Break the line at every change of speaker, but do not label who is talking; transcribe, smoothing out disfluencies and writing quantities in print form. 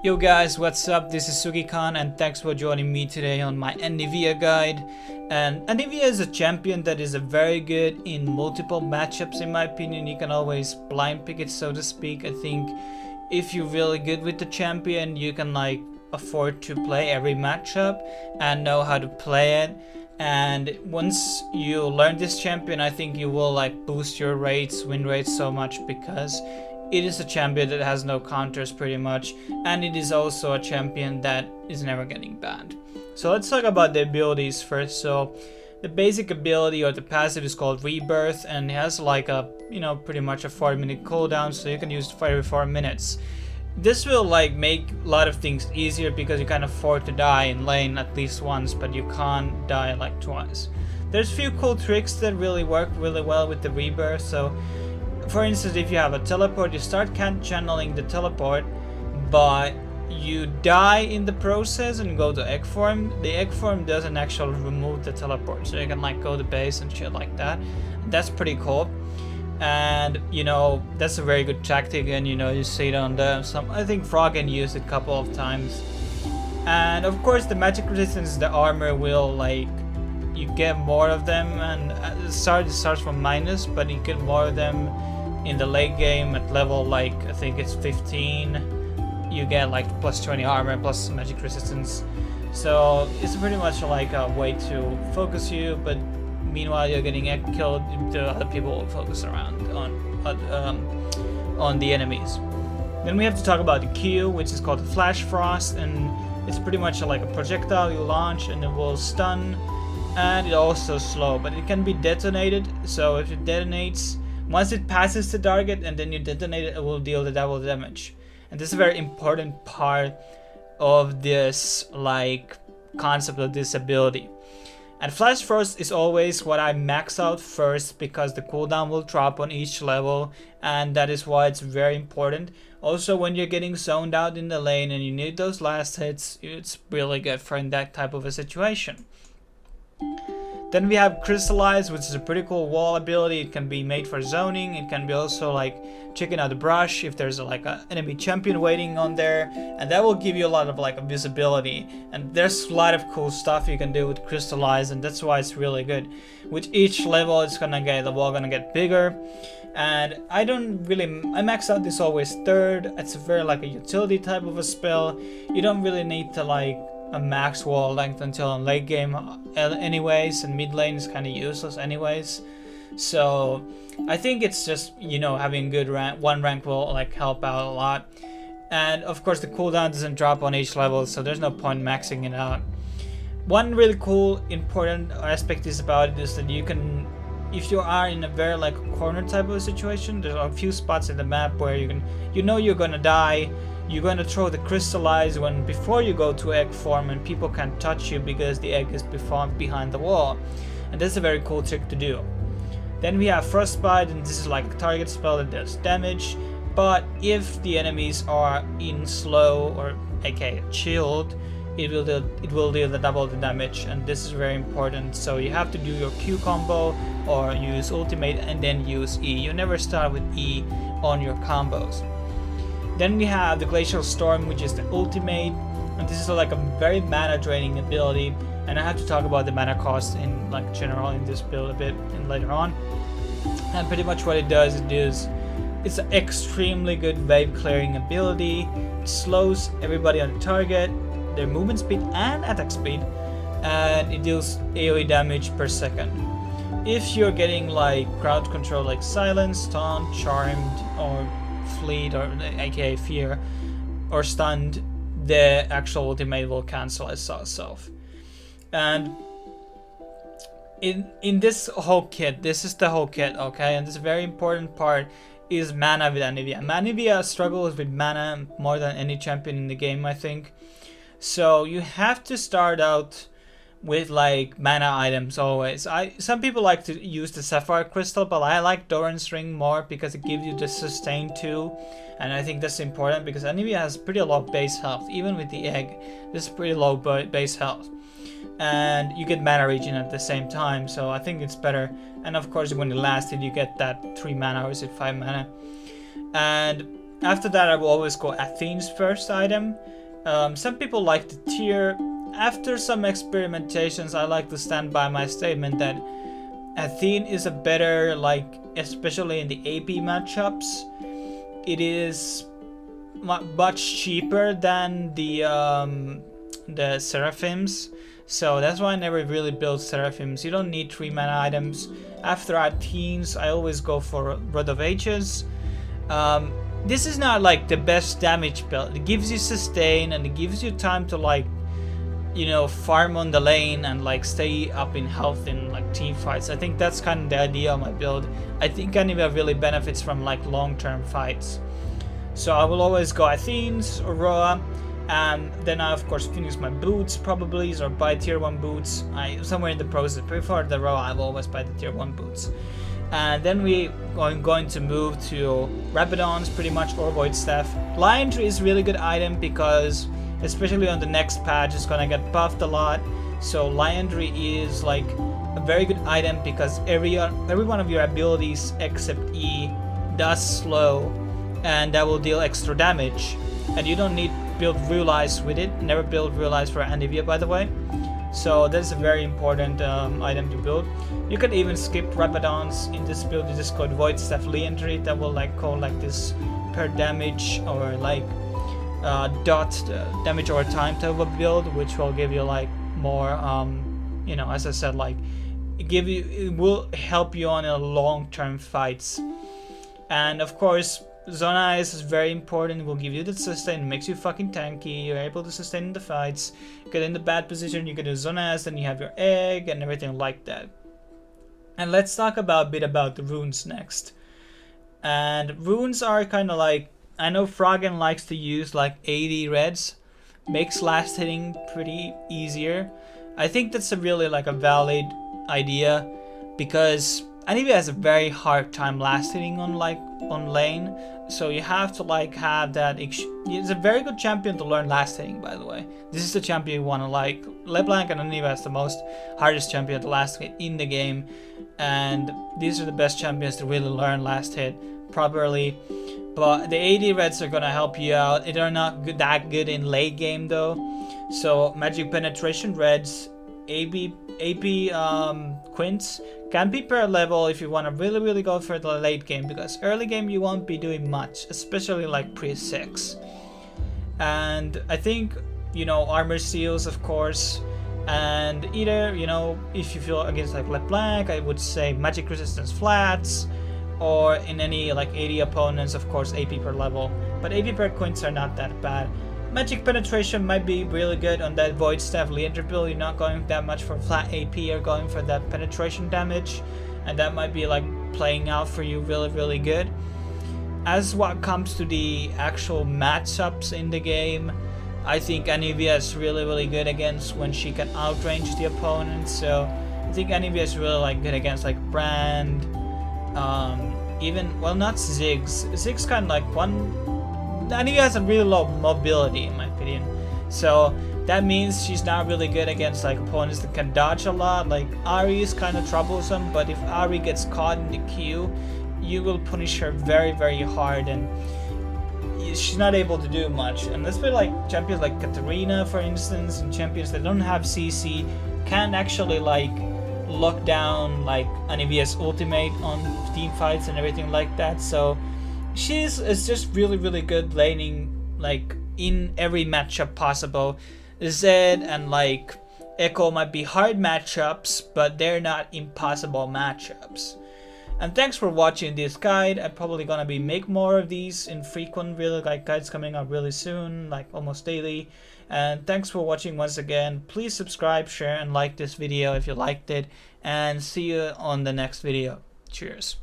Yo guys, what's up? This is Sugi-Khan and thanks for joining me today on my Anivia guide. And Anivia is a champion that is very good in multiple matchups in my opinion. You can always blind pick it, so to speak. I think if you're really good with the champion, you can afford to play every matchup and know how to play it. And once you learn this champion, I think you will boost your win rates so much, because it is a champion that has no counters pretty much, and it is also a champion that is never getting banned. So let's talk about the abilities first. So the basic ability or the passive is called Rebirth, and it has pretty much a 4-minute cooldown, so you can use it for every 4 minutes. This will make a lot of things easier because you can afford to die in lane at least once, but you can't die twice. There's a few cool tricks that really work really well with the Rebirth. So for instance, if you have a teleport, you start channeling the teleport, but you die in the process and go to egg form. The egg form doesn't actually remove the teleport, so you can go to base and shit like that. That's pretty cool. And that's a very good tactic, and you see it on I think Froggen used it a couple of times. And of course the magic resistance, the armor will you get more of them, and it starts from minus, but you get more of them in the late game at level I think it's 15. You get plus 20 armor plus magic resistance, so it's pretty much a way to focus you, but meanwhile you're getting killed, the other people will focus around on the enemies. Then we have to talk about the Q, which is called the Flash Frost, and it's pretty much a projectile you launch and it will stun, and it also slow, but it can be detonated. So if it detonates, once it passes the target and then you detonate it, it will deal the double damage. And this is a very important part of this concept of this ability. And Flash Frost is always what I max out first, because the cooldown will drop on each level, and that is why it's very important. Also, when you're getting zoned out in the lane and you need those last hits, it's really good for in that type of a situation. Then we have Crystallize, which is a pretty cool wall ability. It can be made for zoning. It can be also checking out the brush if there's a enemy champion waiting on there, and that will give you a lot of visibility. And there's a lot of cool stuff you can do with Crystallize, and that's why it's really good. With each level, the wall gonna get bigger. And I max out this always third. It's a very a utility type of a spell. You don't really need to a max wall length until in late game anyways, and mid lane is kind of useless anyways. So I think it's just having good one rank will help out a lot. And of course the cooldown doesn't drop on each level, so there's no point maxing it out. One really cool important aspect is about it is that you can, if you are in a very corner type of situation, there's a few spots in the map where you can you're gonna die. You're going to throw the Crystallize before you go to egg form, and people can't touch you because the egg is behind the wall. And that's a very cool trick to do. Then we have Frostbite, and this is a target spell that does damage, but if the enemies are in slow or aka chilled, it will deal the double the damage, and this is very important. So you have to do your Q combo or use ultimate and then use E. You never start with E on your combos. Then we have the Glacial Storm, which is the ultimate, and this is a very mana draining ability, and I have to talk about the mana cost in general in this build a bit and later on. And pretty much what it does it's an extremely good wave clearing ability. It slows everybody on the target, their movement speed and attack speed, and it deals AoE damage per second. If you're getting crowd control Silence, Taunt, Charmed, or Fleet, or aka Fear, or Stunned, the actual ultimate will cancel itself. And in this whole kit, this is the whole kit, okay? And this very important part is mana with Anivia. Anivia struggles with mana more than any champion in the game, I think. So you have to start out with mana items always. Some people like to use the Sapphire Crystal, but I like Doran's Ring more because it gives you the sustain too, and I think that's important because Anivia has pretty low base health. Even with the egg, this is pretty low base health, and you get mana regen at the same time, so I think it's better. And of course when you last it, you get that 3 mana or is it 5 mana. And After that, I will always go Athene's first item. Some people like the tier. After some experimentations, I like to stand by my statement that Athene is a better, like, especially in the AP matchups. It is much cheaper than the Seraphims. So that's why I never really built Seraphims. You don't need 3 mana items. After Athenes, I always go for Rod of Ages. This is not like the best damage build. It gives you sustain and it gives you time to, like, you know, farm on the lane and like stay up in health in like team fights. I think that's kind of the idea of my build. I think Anivia really benefits from like long-term fights. So I will always go Athenes or Roa, and then I of course finish my boots probably, or buy tier 1 boots. Somewhere in the process before the Roa I will always buy the tier 1 boots. And then we going to move to Rabadons pretty much, or Void Staff. Lion Tree is a really good item because especially on the next patch it's gonna get buffed a lot. So Lion Tree is like a very good item because every one of your abilities except E does slow, and that will deal extra damage. And you don't need build Realize with it. Never build Realize for Anivia, by the way. So that's a very important item to build. You can even skip Rabadons in this build. You just go Void Staff Lion Tree. That will like call like this per damage or like dot damage over time type of build, which will give you like more you know, as I said, like it will help you on a long-term fights. And of course Zona Ice is very important. It will give you the sustain, makes you fucking tanky. You're able to sustain in the fights. Get in the bad position, you can do Zona Ice, then you have your egg and everything like that. And let's talk a bit about the runes next. And runes are kind of like, I know Froggen likes to use like 80 reds, makes last hitting pretty easier. I think that's a really like a valid idea because Anivia has a very hard time last hitting on lane, so you have to like have that. It's a very good champion to learn last hitting, by the way. This is the champion you want to like. LeBlanc and Anivia is the most hardest champion to last hit in the game, and these are the best champions to really learn last hit properly. But the 80 reds are gonna help you out. They're not that good in late game though. So magic penetration reds, AP quints can be per level if you want to really go for the late game, because early game you won't be doing much, especially like pre-6. And I think, you know, armor seals of course, and either, you know, if you feel against like LeBlanc, I would say magic resistance flats, or in any like 80 opponents, of course AP per level, but AP per quints are not that bad. Magic penetration might be really good on that Void Staff Leander build. You're not going that much for flat AP, you're going for that penetration damage, and that might be like playing out for you really good. As what comes to the actual matchups in the game, I think Anivia is really good against when she can outrange the opponent. So I think Anivia is really like good against like Brand, even, well, not Ziggs. Ziggs kind of like one. Anivia has a really low mobility in my opinion, so that means she's not really good against like opponents that can dodge a lot. Like Ahri is kind of troublesome, but if Ahri gets caught in the queue, you will punish her very hard, and she's not able to do much. And let's be like champions like Katarina, for instance, and champions that don't have CC can actually like lock down like Anivia's ultimate on team fights and everything like that. So she's just really good laning like in every matchup possible. Zed and like Echo might be hard matchups, but they're not impossible matchups. And thanks for watching this guide. I'm probably gonna be make more of these infrequent really like guides coming up really soon, like almost daily. And thanks for watching once again. Please subscribe, share and like this video if you liked it, and see you on the next video. Cheers.